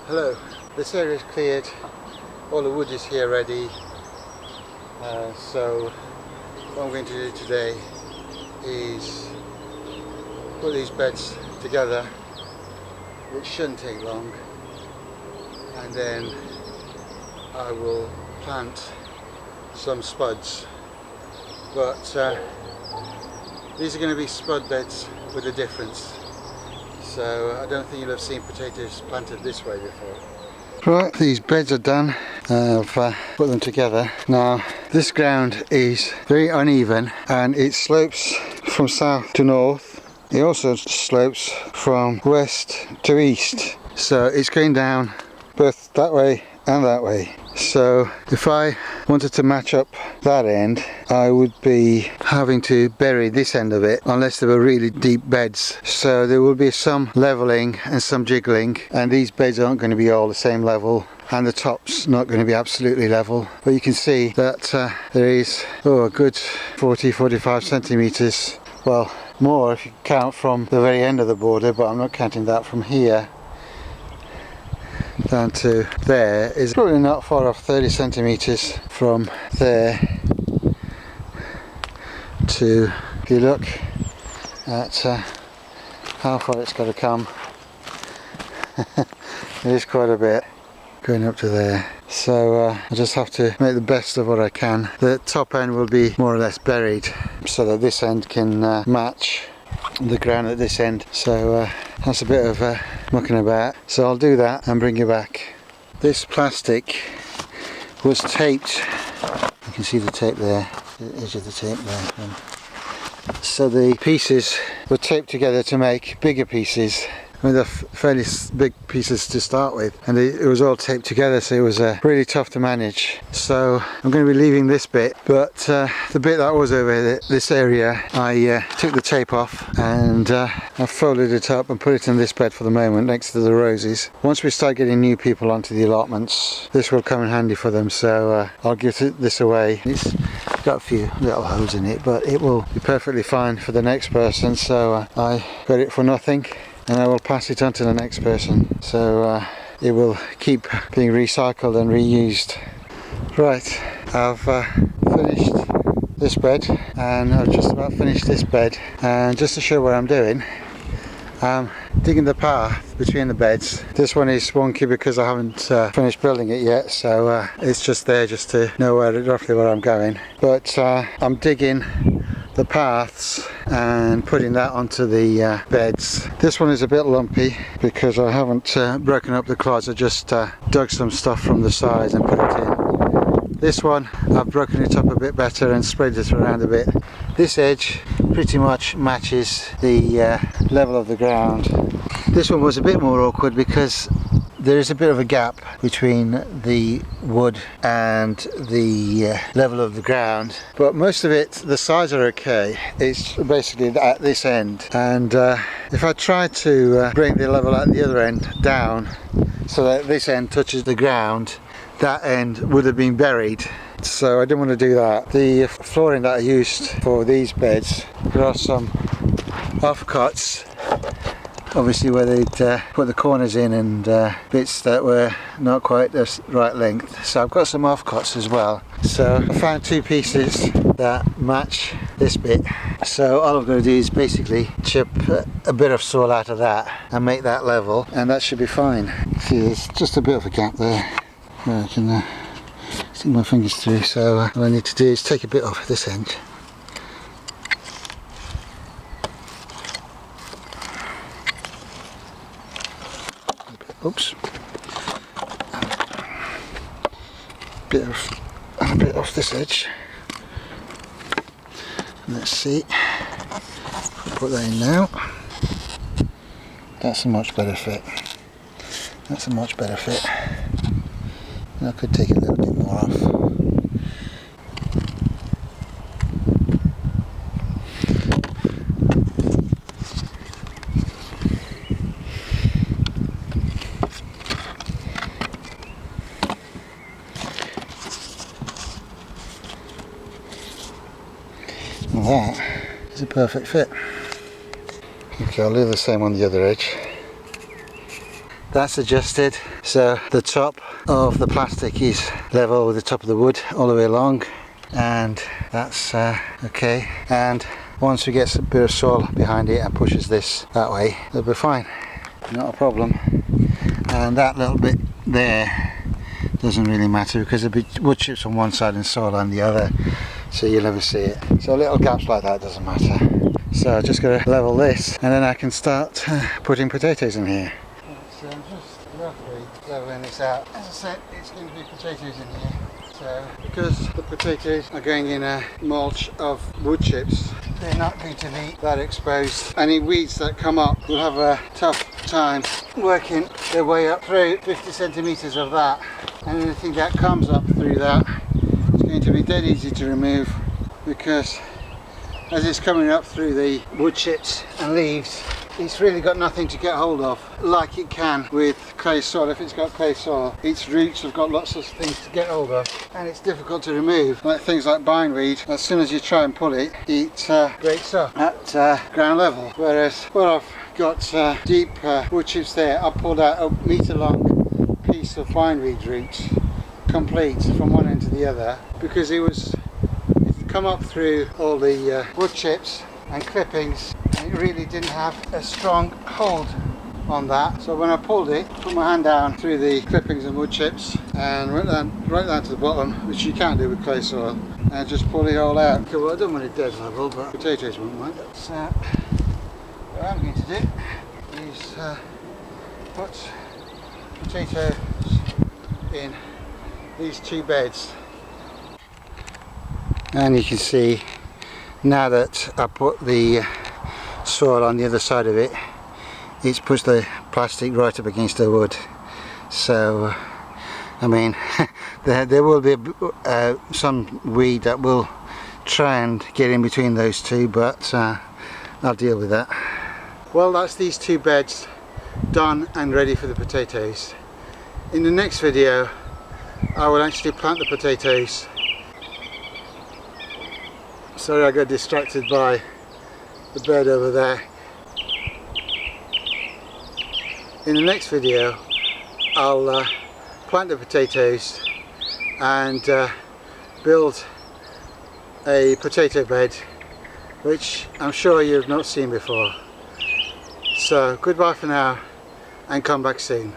Hello, this area is cleared, all the wood is here ready, so what I'm going to do today is put these beds together, which shouldn't take long, and then I will plant some spuds, but these are going to be spud beds with a difference. So I don't think you'll have seen potatoes planted this way before. Right, these beds are done. I've put them together. Now this ground is very uneven and it slopes from south to north. It also slopes from west to east. So it's going down both that way and that way. So if I wanted to match up that end, I would be having to bury this end of it unless there were really deep beds. So there will be some leveling and some jiggling, and these beds aren't going to be all the same level, and the top's not going to be absolutely level. But you can see that there is a good 40-45 centimeters, well more if you count from the very end of the border, but I'm not counting that from here down to there. Is probably not far off 30 centimeters from there to, if you look at how far it's got to come, it is quite a bit going up to there. So I just have to make the best of what I can. The top end will be more or less buried so that this end can match the ground at this end. So that's a bit of mucking about. So I'll do that and bring you back. This plastic was taped. You can see the tape there, the edge of the tape there. So the pieces were taped together to make bigger pieces. I mean, they're fairly big pieces to start with, and it was all taped together, so it was really tough to manage. So I'm going to be leaving this bit, but the bit that was over this area, I took the tape off and I folded it up and put it in this bed for the moment next to the roses. Once we start getting new people onto the allotments, this will come in handy for them, so I'll give this away. It's got a few little holes in it, but it will be perfectly fine for the next person, so I got it for nothing. And I will pass it on to the next person, so it will keep being recycled and reused. Right, I've finished this bed, and I've just about finished this bed, and just to show what I'm doing, I'm digging the path between the beds. This one is wonky because I haven't finished building it yet, so it's just there just to know roughly where I'm going. But I'm digging the paths and putting that onto the beds. This one is a bit lumpy because I haven't broken up the clods. I just dug some stuff from the sides and put it in. This one I've broken it up a bit better and spread it around a bit. This edge pretty much matches the level of the ground. This one was a bit more awkward because there is a bit of a gap between the wood and the level of the ground, but most of it, the sides are okay. It's basically at this end, and if I try to bring the level at the other end down so that this end touches the ground, that end would have been buried. So I didn't want to do that. The flooring that I used for these beds, there are some offcuts, obviously where they'd put the corners in and bits that were not quite the right length. So I've got some offcuts as well. So I found two pieces that match this bit. So all I'm going to do is basically chip a bit of soil out of that and make that level, and that should be fine. See, there's just a bit of a gap there where I can stick my fingers through. So what I need to do is take a bit off this end. Oops. A bit off this edge. Let's see. I'll put that in now. That's a much better fit. That's a much better fit. And I could take a little bit more off. That is a perfect fit. Okay, I'll do the same on the other edge. that's adjusted, so the top of the plastic is level with the top of the wood all the way along, and that's okay. And once we get a bit of soil behind it and pushes this that way, it'll be fine, not a problem. And that little bit there doesn't really matter because there'll be wood chips on one side and soil on the other, so you'll never see it. So little gaps like that doesn't matter. So I'm just going to level this and then I can start putting potatoes in here. So I'm just roughly leveling this out. As I said, it's going to be potatoes in here. So because the potatoes are going in a mulch of wood chips, they're not going to be that exposed. Any weeds that come up will have a tough time working their way up through 50 centimetres of that. And anything that comes up through that is going to be dead easy to remove, because as it's coming up through the wood chips and leaves, it's really got nothing to get hold of like it can with clay soil. If it's got clay soil, its roots have got lots of things to get hold of and it's difficult to remove, like things like bindweed. As soon as you try and pull it, it breaks up at ground level. Whereas where I've got deep wood chips there, I've pulled out a metre long piece of bindweed roots, complete from one end to the other, because it come up through all the wood chips and clippings, and it really didn't have a strong hold on that. So when I pulled it, put my hand down through the clippings and wood chips and went right down to the bottom, which you can't do with clay soil, and just pull it all out. Okay, well, I don't want it dead level, but potatoes won't mind. So what I'm going to do is put potatoes in these two beds. And you can see now that I put the soil on the other side of it, it's pushed the plastic right up against the wood. So I mean there will be some weed that will try and get in between those two, but I'll deal with that. Well, that's these two beds done and ready for the potatoes. In the next video I will actually plant the potatoes. Sorry, I got distracted by the bird over there. In the next video I'll plant the potatoes and build a potato bed, which I'm sure you've not seen before. So goodbye for now and come back soon.